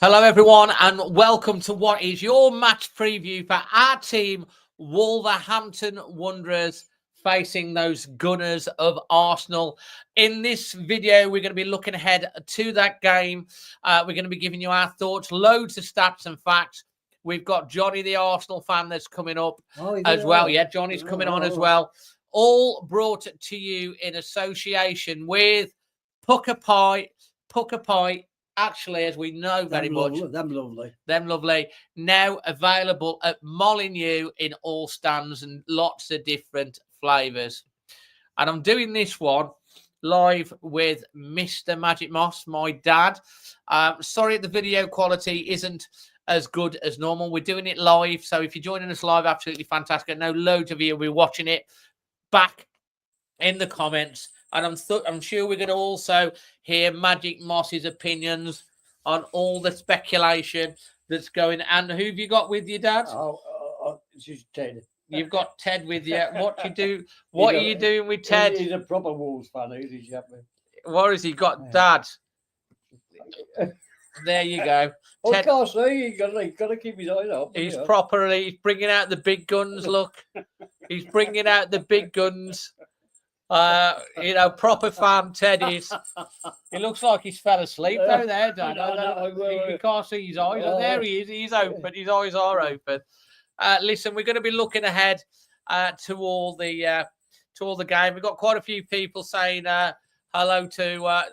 Hello, everyone, and welcome to what is your match preview for our team, Wolverhampton Wanderers, facing those Gunners of Arsenal. In this video, we're going to be looking ahead to that game. We're going to be giving you our thoughts, loads of stats and facts. We've got Jonny, the Arsenal fan, that's coming up as well. Yeah, Johnny's coming on as well. All brought to you in association with Pucker Pie. Actually, as we know very much, them lovely. Now available at Molyneux in all stands and lots of different flavours. And I'm doing this one live with Mr. Magic Moss, my dad. Sorry, the video quality isn't as good as normal. We're doing it live, so if you're joining us live, absolutely fantastic. I know loads of you will be watching it back in the comments. And I'm sure we're going to also hear Magic Moss's opinions on all the speculation that's going. And who have you got with you, Dad? It's just Ted. You've got Ted with you. What are you doing with Ted? He's a proper Wolves fan. What has he got, Dad? There you go. Ted, I can't say. He's got to keep his eyes up. He's bringing out the big guns. Look, he's bringing out the big guns. Proper fan Ted is. He looks like he's fell asleep down there, Dad. You can't see his eyes. Oh, there he is. He's open. His eyes are open. Listen, we're going to be looking ahead to all the game. We've got quite a few people saying hello to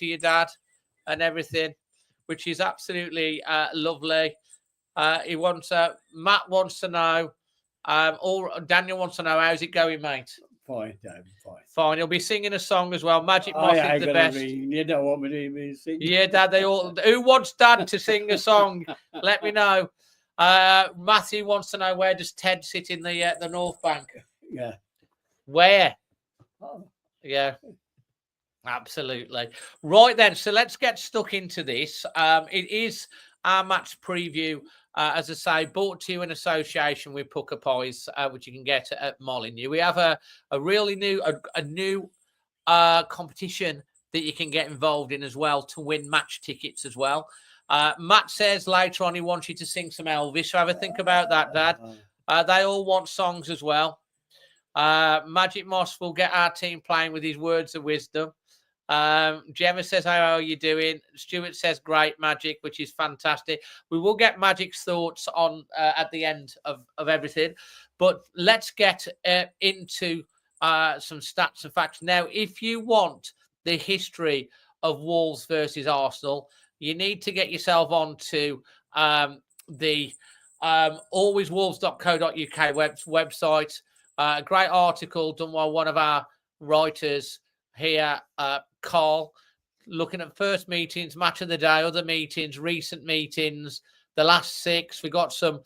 your dad and everything, which is absolutely lovely. Matt wants to know, or Daniel wants to know, how's it going, mate? Fine, Dad, fine. Fine. He'll be singing a song as well. Magic Moss is the best. You don't want me to sing. Yeah, Dad. Who wants Dad to sing a song? Let me know. Matthew wants to know, where does Ted sit in the North Bank? Yeah. Where? Oh. Yeah. Absolutely. Right then. So let's get stuck into this. It is our match preview. As I say, brought to you in association with Pucker Pies, which you can get at Molyneux. We have a really new competition that you can get involved in as well to win match tickets as well. Matt says later on he wants you to sing some Elvis. So have a think about that, Dad. They all want songs as well. Magic Moss will get our team playing with his words of wisdom. Gemma says, how are you doing? Stuart says, great, Magic, which is fantastic. We will get Magic's thoughts on at the end of everything. But let's get into some stats and facts. Now, if you want the history of Wolves versus Arsenal, you need to get yourself onto the alwayswolves.co.uk website. A great article done by one of our writers here, Carl, looking at first meetings, match of the day, other meetings, recent meetings, the last 6. We got some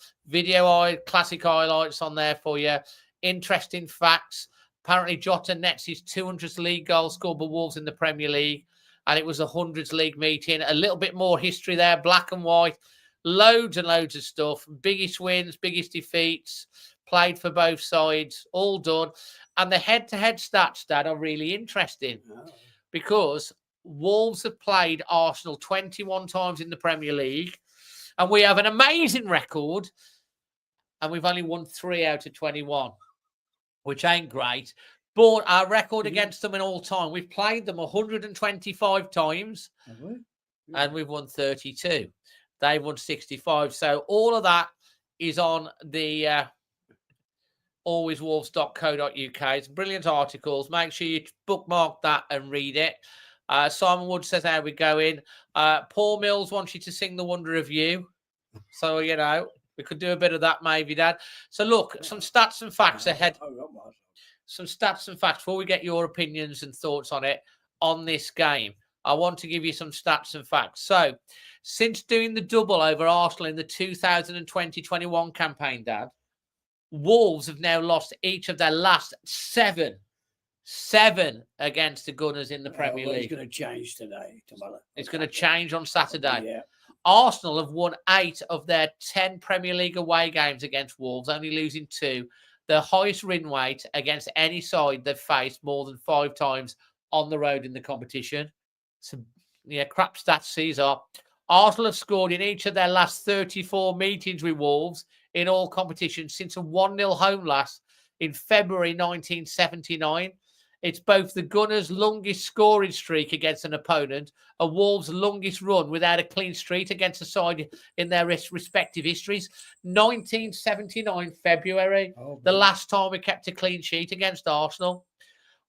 classic highlights on there for you. Interesting facts. Apparently, Jota nets his 200th league goal scored by Wolves in the Premier League, and it was a 100th league meeting. A little bit more history there, black and white, loads and loads of stuff. Biggest wins, biggest defeats, played for both sides, all done. And the head-to-head stats, Dad, are really interesting because Wolves have played Arsenal 21 times in the Premier League, and we have an amazing record, and we've only won 3 out of 21, which ain't great. But our record against them in all time, we've played them 125 times, and we've won 32. They've won 65. So all of that is on the alwayswolves.co.uk. It's brilliant articles. Make sure you bookmark that and read it. Simon Wood says, how we going? Paul Mills wants you to sing The Wonder of You. So, we could do a bit of that maybe, Dad. So, look, some stats and facts ahead. Some stats and facts before we get your opinions and thoughts on it on this game. I want to give you some stats and facts. So, since doing the double over Arsenal in the 2020-21 campaign, Dad, Wolves have now lost each of their last 7 against the Gunners in the Premier League. It's going to change tomorrow. It's going to change on Saturday. Yeah. Arsenal have won 8 of their 10 Premier League away games against Wolves, only losing 2. The highest win rate against any side they've faced more than 5 times on the road in the competition. So, crap stats these are. Arsenal have scored in each of their last 34 meetings with Wolves in all competitions since a 1-0 home loss in February 1979. It's both the Gunners' longest scoring streak against an opponent, and Wolves' longest run without a clean streak against a side in their respective histories. 1979 February, the last time we kept a clean sheet against Arsenal.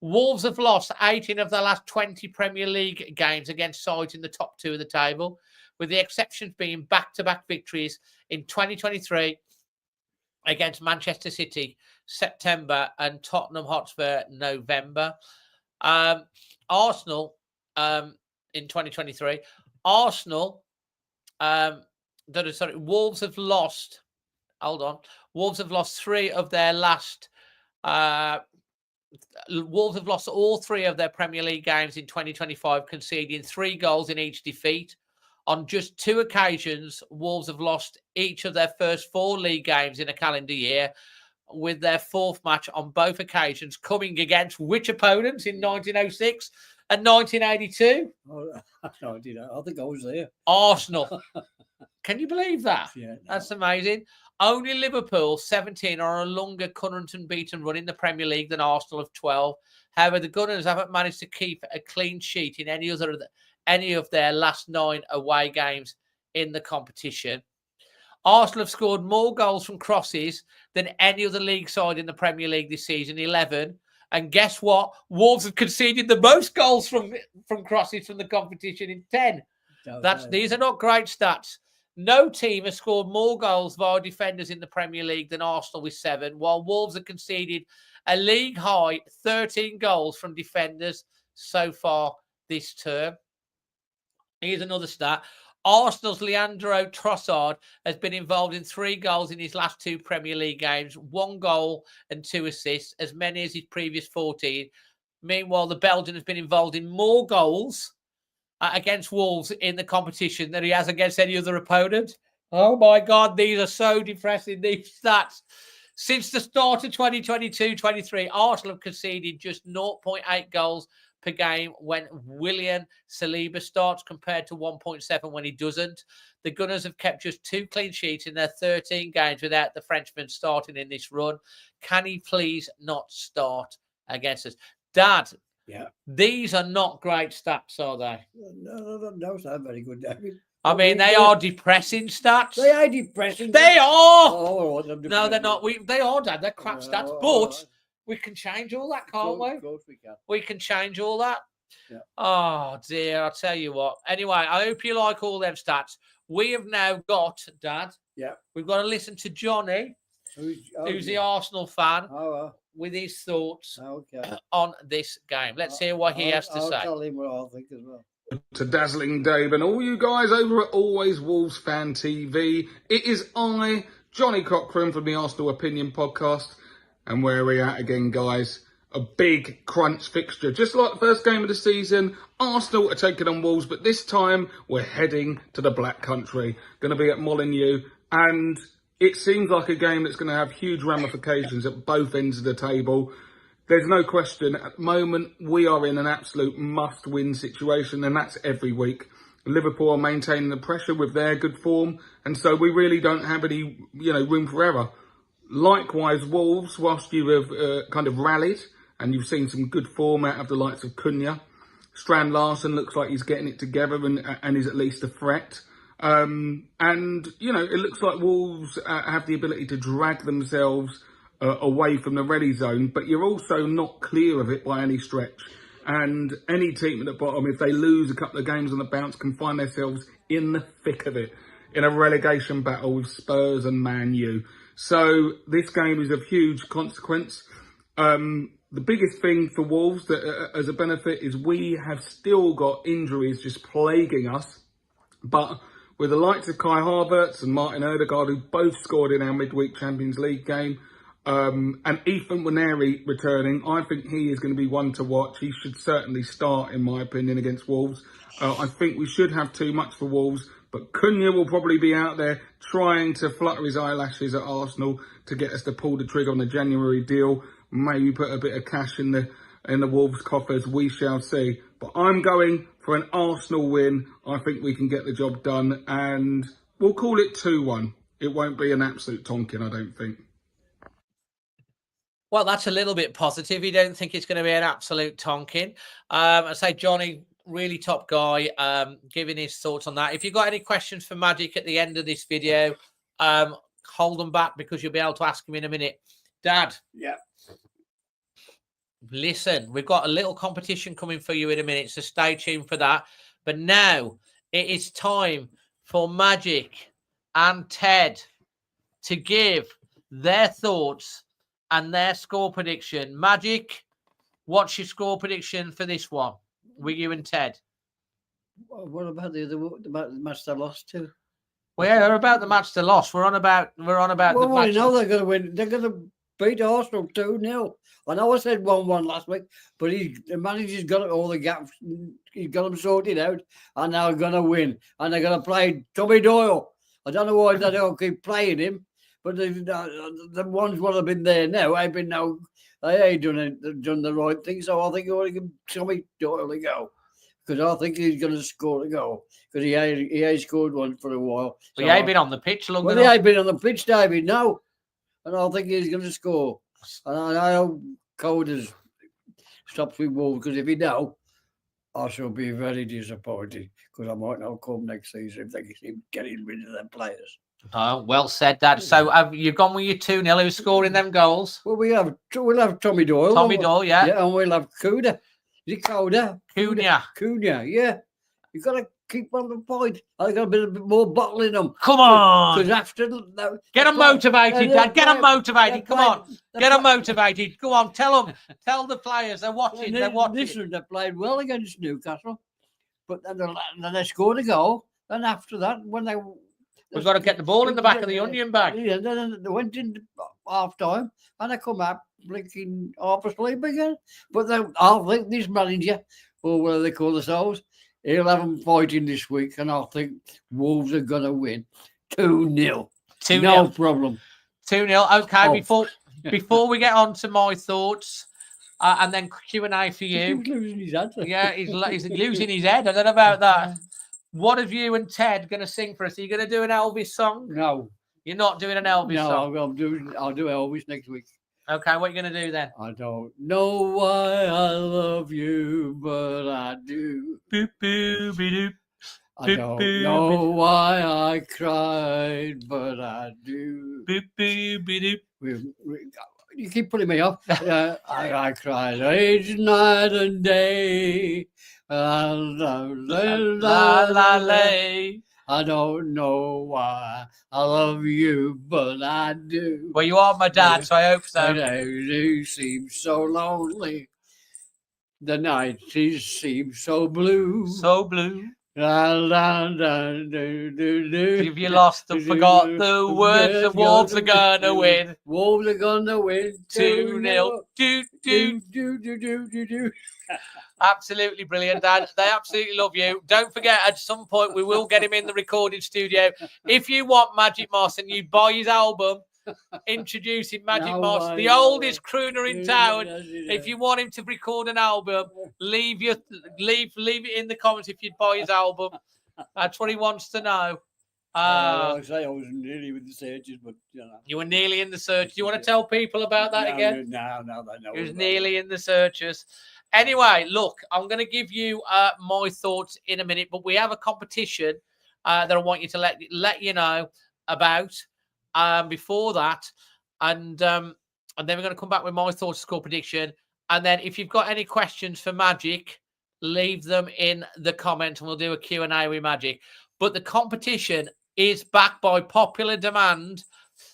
Wolves have lost 18 of their last 20 Premier League games against sides in the top 2 of the table, with the exceptions being back-to-back victories in 2023 against Manchester City, September, and Tottenham Hotspur, November. Arsenal, in 2023, Wolves have lost, Wolves have lost 3 of their last, Wolves have lost all 3 of their Premier League games in 2025, conceding 3 goals in each defeat. On just 2 occasions, Wolves have lost each of their first 4 league games in a calendar year, with their 4th match on both occasions coming against which opponents in 1906 and 1982? I think I was there. Arsenal. Can you believe that? Yeah, no. That's amazing. Only Liverpool, 17, are on a longer current unbeaten run in the Premier League than Arsenal of 12. However, the Gunners haven't managed to keep a clean sheet in any of their last 9 away games in the competition. Arsenal have scored more goals from crosses than any other league side in the Premier League this season, 11. And guess what? Wolves have conceded the most goals from crosses from the competition in 10. These are not great stats. No team has scored more goals via defenders in the Premier League than Arsenal with 7, while Wolves have conceded a league-high 13 goals from defenders so far this term. Here's another stat. Arsenal's Leandro Trossard has been involved in 3 goals in his last 2 Premier League games, 1 goal and 2 assists, as many as his previous 14. Meanwhile, the Belgian has been involved in more goals against Wolves in the competition than he has against any other opponent. Oh my God, these are so depressing, these stats. Since the start of 2022-23, Arsenal have conceded just 0.8 goals per game when William Saliba starts, compared to 1.7 when he doesn't. The Gunners have kept just 2 clean sheets in their 13 games without the Frenchman starting in this run. Can he please not start against us? Dad, yeah, these are not great stats, are they? No, it's not very good, David. I mean, they are depressing stats. They are depressing. They are. Oh, no, they're not. They are, Dad. They're crap stats, but we can change all that, can't we? Of course we can. We can change all that. Yeah. Oh, dear. I'll tell you what. Anyway, I hope you like all them stats. We have now got, Dad, we've got to listen to Jonny, who's the Arsenal fan, with his thoughts on this game. Let's hear what he has to say. I'll tell him what I think as well. To Dazzling Dave and all you guys over at Always Wolves Fan TV. It is I, Jonny Cochran from the Arsenal Opinion Podcast. And where are we at again, guys? A big crunch fixture. Just like the first game of the season, Arsenal are taking on Wolves, but this time we're heading to the Black Country. Going to be at Molineux, and it seems like a game that's going to have huge ramifications at both ends of the table. There's no question, at the moment, we are in an absolute must-win situation, and that's every week. Liverpool are maintaining the pressure with their good form, and so we really don't have any, room for error. Likewise, Wolves, whilst you have kind of rallied, and you've seen some good form out of the likes of Cunha, Strand Larsen looks like he's getting it together and is at least a threat. And, it looks like Wolves have the ability to drag themselves away from the ready zone, but you're also not clear of it by any stretch. And any team at the bottom, if they lose a couple of games on the bounce, can find themselves in the thick of it, in a relegation battle with Spurs and Man U. So this game is of huge consequence. The biggest thing for Wolves that, as a benefit, is we have still got injuries just plaguing us. But with the likes of Kai Havertz and Martin Odegaard, who both scored in our midweek Champions League game, and Ethan Waneri returning, I think he is going to be one to watch. He should certainly start, in my opinion, against Wolves. I think we should have too much for Wolves, but Cunha will probably be out there trying to flutter his eyelashes at Arsenal to get us to pull the trigger on the January deal. Maybe put a bit of cash in the in the Wolves coffers, we shall see. But I'm going for an Arsenal win. I think we can get the job done, and we'll call it 2-1. It won't be an absolute tonking, I don't think. Well, that's a little bit positive. You don't think it's going to be an absolute tonking. I say Jonny, really top guy, giving his thoughts on that. If you've got any questions for Magic at the end of this video, hold them back because you'll be able to ask him in a minute. Dad. Yeah. Listen, we've got a little competition coming for you in a minute, so stay tuned for that. But now it is time for Magic and Ted to give their thoughts and their score prediction. Magic, what's your score prediction for this one with you and Ted? What about about the match they lost to? Well, yeah, about the match they lost. We're on about the match. You know they're going to win. They're going to beat Arsenal 2-0. I know I said 1-1 last week, but the manager's got all the gaps. He's got them sorted out, and they're going to win. And they're going to play Tommy Doyle. I don't know why they don't keep playing him, but the ones what have been there now, they ain't done the right thing. So I think you want to give Tommy Doyle a go, because I think he's going to score a goal, because he ain't scored one for a while. But he ain't been on the pitch long enough. He ain't been on the pitch, David, no. And I think he's going to score. And I hope Coders stops with Wolves, because if he don't, I shall be very disappointed, because I might not come next season if they keep getting rid of them players. Oh, well said, Dad. So have you gone with your 2-0? Who's scoring them goals? Well, we'll have Tommy Doyle. Tommy Doyle, yeah. Yeah, and we'll have Kuda. Is it Kuda? Cunha, yeah. You've got to keep on the point. I got a bit more bottle in them. Come on. Because after that, get them motivated, Dad. Get them motivated. Come on. Get them motivated. Go on. Tell the players they're watching. They're watching. Listen, they played well against Newcastle, but then they scored a goal. And after that, we've got to get the ball in the back of the onion bag. Yeah, then they went into half time and they come out blinking half asleep again. But I think this manager, or whatever they call themselves, he'll have them fighting this week, and I think Wolves are going to win 2-0. 2-0. No problem. 2-0. Okay, before we get on to my thoughts, and then Q&A for you. He's losing his head. Yeah, he's losing his head. I don't know about that. What are you and Ted going to sing for us? Are you going to do an Elvis song? No. You're not doing an Elvis song? No, I'll do Elvis next week. Okay, what are you going to do then? I don't know why I love you, but I do. Boop, boop, doop. I don't know why I cried, but I do. Boop, boop, doop. You keep putting me off. I cried each night and day. La, la, la, la, la. I don't know why I love you, but I do. Well, you are my dad, so I hope so. And you seem so lonely. The night seem so blue. So blue. La, la, la, do, do, do. If you lost and forgot the words, the Wolves are gonna win. Wolves are gonna win 2-0. Do, do, do, do, do, do, do. Absolutely brilliant, Dad. They absolutely love you. Don't forget, at some point, we will get him in the recording studio. If you want Magic Moss and you buy his album, introducing Magic Moss, the oldest crooner in town. If you want him to record an album, leave it in the comments if you'd buy his album. That's what he wants to know. I say I was nearly with the searches, but you were nearly in the search. Do you want to tell people about that again? No, they know. He was nearly in the searches. Anyway, look, I'm going to give you my thoughts in a minute, but we have a competition that I want you to let you know about before that, and then we're going to come back with my thoughts, score prediction, and then if you've got any questions for Magic, leave them in the comments, and we'll do a Q&A with Magic. But the competition is backed by popular demand.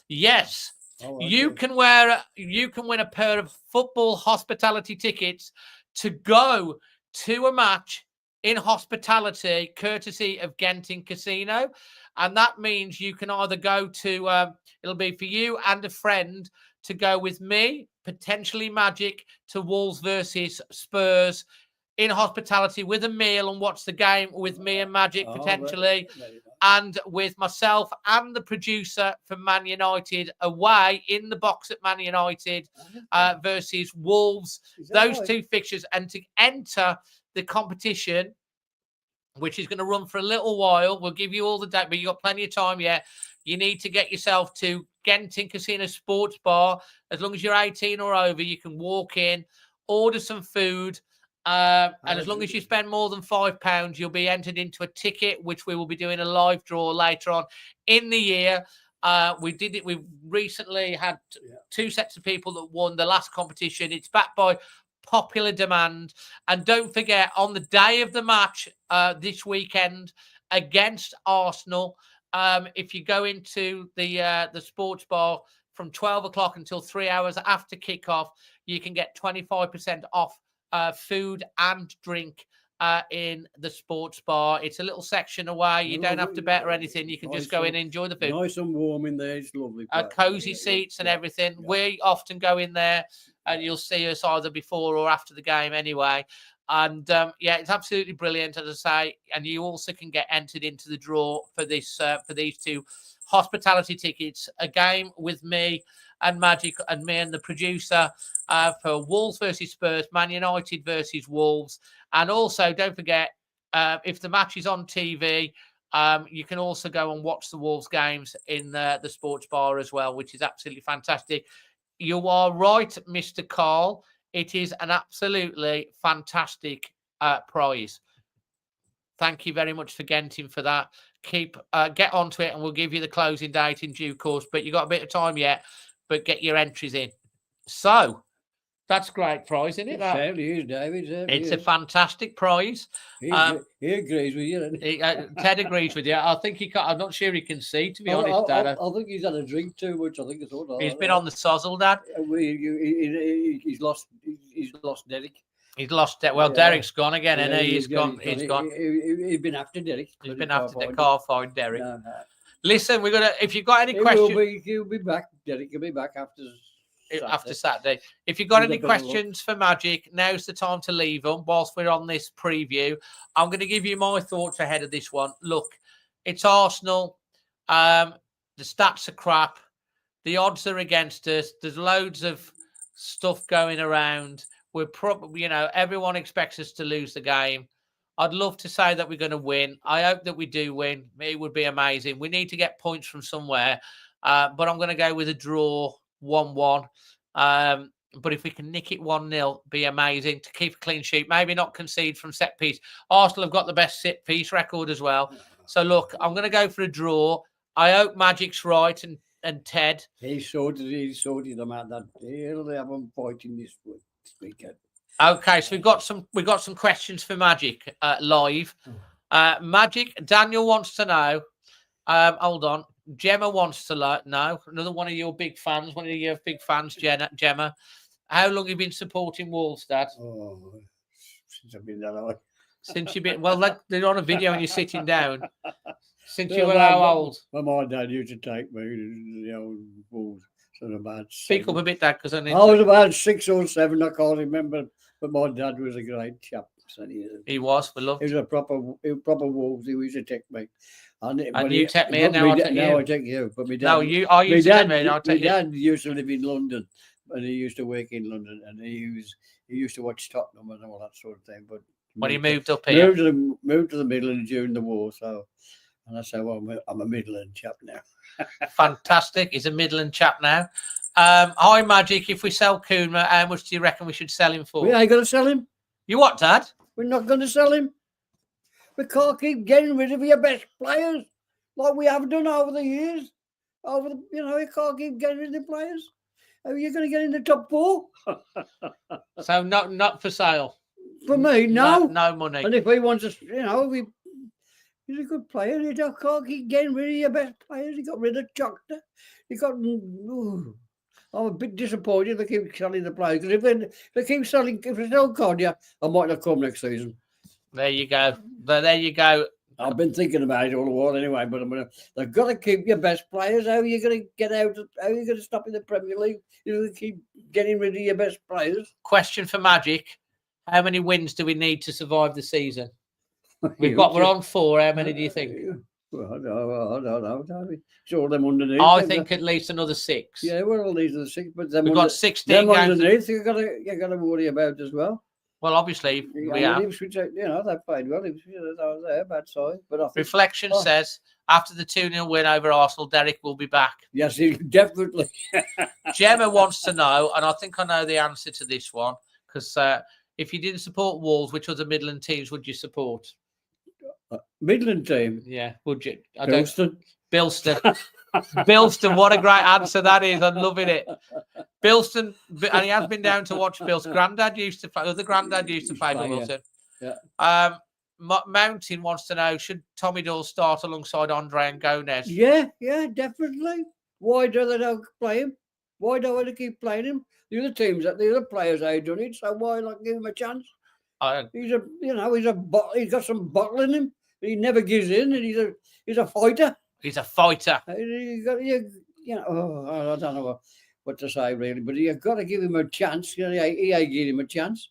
Yes. You can win a pair of football hospitality tickets to go to a match in hospitality, courtesy of Genting Casino. And that means you can either go to, it'll be for you and a friend to go with me, potentially Magic, to Wolves versus Spurs in hospitality with a meal and watch the game with me and Magic potentially. and with myself and the producer from Man United away in the box at Man United versus Wolves. Those two fixtures, and to enter the competition, which is going to run for a little while. We'll give you all the date, but you've got plenty of time yet. You need to get yourself to Genting Casino Sports Bar. As long as you're 18 or over, you can walk in, order some food, and as long as you spend more than £5, you'll be entered into a ticket, which we will be doing a live draw later on in the year. We did it. We recently had two sets of people that won the last competition. It's backed by popular demand. And don't forget, on the day of the match this weekend against Arsenal, if you go into the sports bar from 12 o'clock until 3 hours after kickoff, you can get 25% off food and drink in the sports bar. It's a little section away. You don't have to bet or anything. You can just go in and enjoy the food. Nice and warm in there. It's lovely. Cozy seats and everything. We often go in there and you'll see us either before or after the game anyway. And it's absolutely brilliant, as I say. And you also can get entered into the draw for this for these two hospitality tickets. A game with me and Magic and me and the producer for Wolves versus Spurs, Man United versus Wolves. And also, don't forget, if the match is on TV, you can also go and watch the Wolves games in the sports bar as well, which is absolutely fantastic. You are right, Mr. Carl. It is an absolutely fantastic prize. Thank you very much for Genting for that. Get onto it, and we'll give you the closing date in due course. But you've got a bit of time yet, but get your entries in. So, that's a great prize, isn't it? It certainly is, David. It's a fantastic prize. He agrees with you. Ted agrees with you. I think he can't. I'm not sure he can see, to be honest, Dad. I think he's had a drink too much. I think it's all. He's been on the sozzle, Dad. He's lost Derek. He's lost it. Well, Derek's gone again, and he's gone. He's gone. He's been after Derek. He's been after the car find Derek. No. Listen, we're gonna. If you've got any questions, he'll be back. Derek will be back after Saturday. If you've got any questions for Magic, now's the time to leave them whilst we're on this preview. I'm going to give you my thoughts ahead of this one. Look, it's Arsenal. The stats are crap. The odds are against us. There's loads of stuff going around. We're probably, everyone expects us to lose the game. I'd love to say that we're going to win. I hope that we do win. It would be amazing. We need to get points from somewhere. But I'm going to go with a draw. 1-1. But if we can nick it 1-0, be amazing to keep a clean sheet. Maybe not concede from set piece. Arsenal have got the best set piece record as well. So look, I'm going to go for a draw. I hope Magic's right and Ted. He sorted them out that deal. They haven't fighting this weekend. Okay, so we've got some questions for Magic live. Magic, Daniel wants to know. Hold on. Gemma wants to know, another one of your big fans, Gemma. How long have you been supporting Wolves, Dad? Oh, since I've been that old. Since you've been, they're on a video and you're sitting down. Since you were how old? Well, my dad used to take me to the old Wolves. So about speak up a bit, Dad, because I was about 6 or 7, I can't remember, but my dad was a great chap. He was, we loved. He was a proper Wolves. He used to take me. And you take me, and now I take you. But my dad, no, you are used to me, and I'll take you. My dad used to live in London, and he used to work in London, and he used to watch Tottenham and all that sort of thing. But when he moved up here, moved to the Midlands during the war. So, and I said, well, I'm a Midland chap now. Fantastic. He's a Midland chap now. Hi, Magic. If we sell Koonma, how much do you reckon we should sell him for? We ain't going to sell him. You what, Dad? We're not going to sell him. We can't keep getting rid of your best players like we have done over the years. You can't keep getting rid of the players. Are you going to get in the top 4? So not for sale. For me, no. No money. And if he wants us, he's a good player. You can't keep getting rid of your best players. He got rid of Choctor. I'm a bit disappointed they keep selling the players. Because if they keep selling, if they sell Konya, I might not come next season. There you go. There you go. I've been thinking about it all the while anyway, but they've got to keep your best players. How are you going to get out? How are you going to stop in the Premier League? You're going to keep getting rid of your best players. Question for Magic. How many wins do we need to survive the season? We're on 4. How many do you think? Well, I don't know. David. It's all them underneath. I think at least another 6. Yeah, well, all these are the 6, but them We've got 16 them games. underneath you gotta worry about as well. Well, obviously, we have. Ipswich, they played well. Ipswich, that was their bad side. But I think, Reflection says, after the 2-0 win over Arsenal, Derek will be back. yes, definitely. Gemma wants to know, and I think I know the answer to this one, because if you didn't support Wolves, which other Midland teams would you support? Midland team. Yeah, would you? Bilston. Bilston, what a great answer that is. I'm loving it. Bilston, and he has been down to watch Bilston. Granddad used to play for Wilson. Yeah. Mountain wants to know, should Tommy Doyle start alongside Andre and Gomez? Yeah, definitely. Why do they not play him? Why don't they keep playing him? The other players ain't done it, so why not give him a chance? He's got some bottle in him. He never gives in, and he's a fighter. He's a fighter. I don't know what to say really, but you've got to give him a chance. He ain't give him a chance.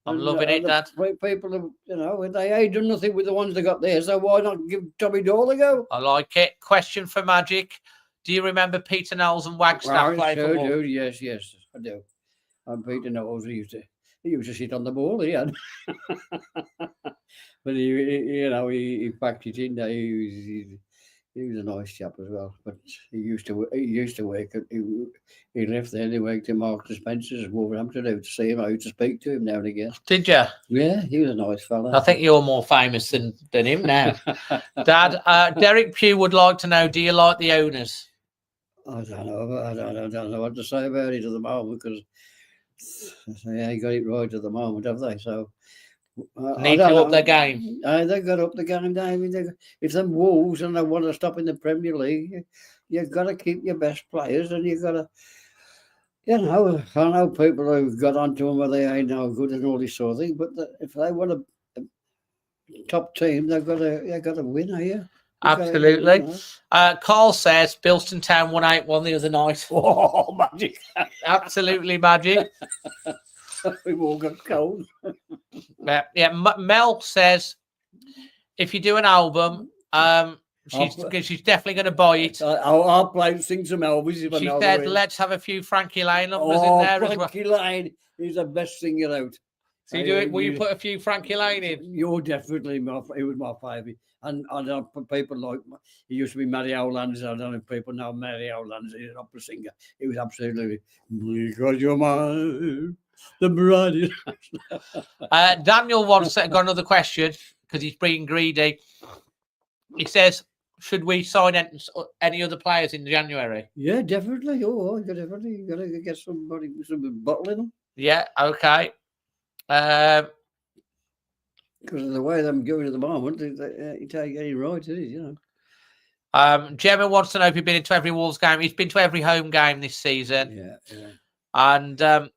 I'm loving it, Dad. People, they ain't done nothing with the ones they got there, so why not give Tommy Doyle a go? I like it. Question for Magic. Do you remember Peter Knowles and Wagstaff playing for Wolves? Yes, I do. And Peter Knowles, he used to sit on the ball, he had. But he packed it in. He was a nice chap as well. But he used to work. He left there. He worked in Marks Spencer's at Wolverhampton to see him. I used to speak to him now and again. Did you? Yeah, he was a nice fella. I think you're more famous than him now. Dad, Derek Pugh would like to know, do you like the owners? I don't know what to say about it at the moment, because they ain't got it right at the moment, have they? So need to up their game. They got up the game, David. If them Wolves and they want to stop in the Premier League, you've got to keep your best players, and you've got to, I know people who've got onto them where they ain't no good and all this sort of thing, but if they want a top team, they've got to win here. Absolutely. Carl says Bilston Town won 8-1 the other night. Oh, magic. Absolutely magic. We've all got cold. Mel says if you do an album, she's definitely going to buy it. I'll play sing some Elvis. She said, let's have a few Frankie Lane numbers in there Frankie as well. Lane is the best singer out. So will you put a few Frankie Lane in? You're definitely he was my favourite. And I don't know, people like, he used to be Mary Howlands. I don't know if people know Mary Howlands. He's an opera singer. He was absolutely, because you're mine, the brightest. Daniel got another question because he's being greedy. He says, should we sign any other players in January? Yeah, definitely. Oh, definitely. You got to get somebody with some bottle in them. Yeah, okay. Because of the way I'm going at the moment, it ain't getting right, is it? Gemma wants to know if you've been into every Wolves game. He's been to every home game this season. Yeah. And I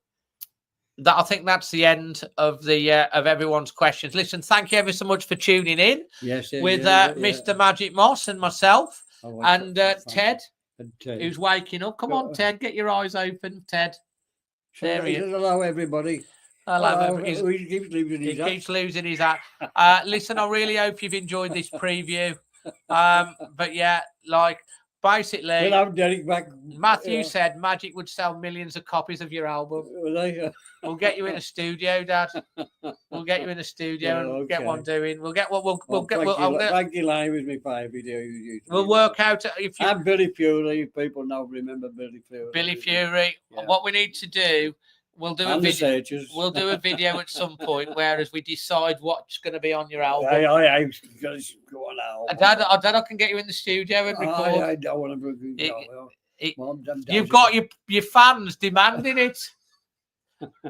think that's the end of the of everyone's questions. Listen, thank you ever so much for tuning in. Yes, with Mr. Magic Moss and myself and Ted, who's waking up. Come on, Ted, get your eyes open, Ted. There he is. Hello, everybody. He keeps losing his hat. Listen, I really hope you've enjoyed this preview. But yeah, basically, we'll have Derek back. Matthew said Magic would sell millions of copies of your album. We'll get you in a studio, Dad. We'll get you in a studio and get one doing. We'll get what we'll get. Frankie Lane was my favourite. We'll work out if you and Billy Fury. People remember Billy Fury. Billy Fury. Yeah. What we need to do. We'll do a video. We'll do a video at some point, whereas we decide what's going to be on your album. I go on album. Dad, I can get you in the studio and record. I don't want to. You've got your fans demanding it.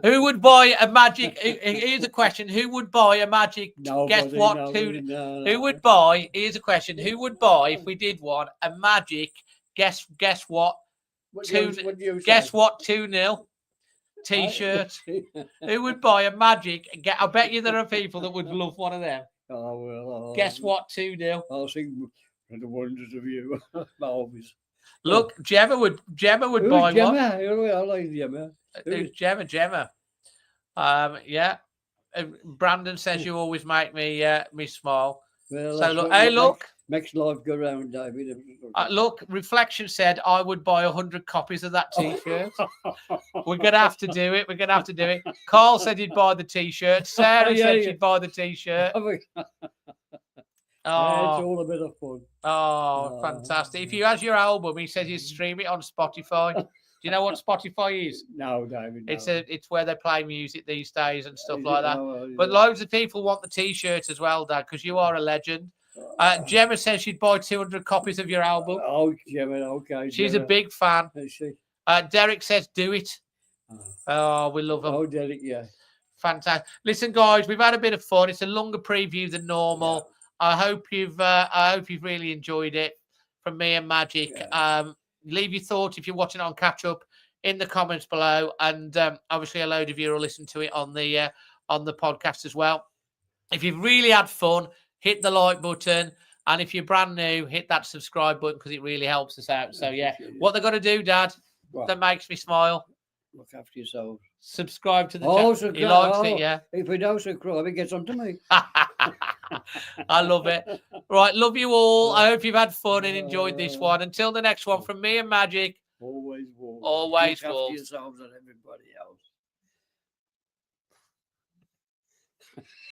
Who would buy a Magic? Here's a question: who would buy a Magic? Guess what? Who would buy? Here's a question: who would buy if we did one a Magic? Guess what? Guess what? 2-0. T-shirt. Who would buy a Magic? I bet you there are people that would love one of them. Oh well. Guess what? 2-0. I'll sing the wonders of you. Always. Look, Gemma would buy Gemma? one. I like Gemma. Who's Gemma? Yeah. Brandon says you always make me smile. Well, So look, hey, look. Makes life go round, David. Look, Reflection said I would buy 100 copies of that T-shirt. We're gonna have to do it. We're gonna have to do it. Carl said he'd buy the T-shirt. Sarah said she'd buy the T-shirt. Yeah, it's all a bit of fun. Oh, fantastic! If he has your album, he says you stream it on Spotify. Do you know what Spotify is? No, David. No. It's where they play music these days and stuff like that. But loads of people want the T-shirt as well, Dad, because you are a legend. Gemma says she'd buy 200 copies of your album. Oh, Gemma, okay. She's Gemma. a big fan. Is she? Derek says, do it. Oh, we love them. Oh, Derek, yeah. Fantastic. Listen, guys, we've had a bit of fun. It's a longer preview than normal. Yeah. I hope you've really enjoyed it. From me and Magic. Yeah. Leave your thoughts if you're watching it on catch up in the comments below, and obviously a load of you will listen to it on the podcast as well. If you've really had fun, hit the like button, and if you're brand new, hit that subscribe button because it really helps us out. So yeah, what they're gonna do, Dad, that makes me smile. Look after yourself. Subscribe to the channel. He likes it, yeah. If we don't subscribe, it gets onto me. I love it. Right, love you all. I hope you've had fun and enjoyed this one. Until the next one, from me and Magic. Always Wolves. Always Look Wolves. after yourselves and everybody else.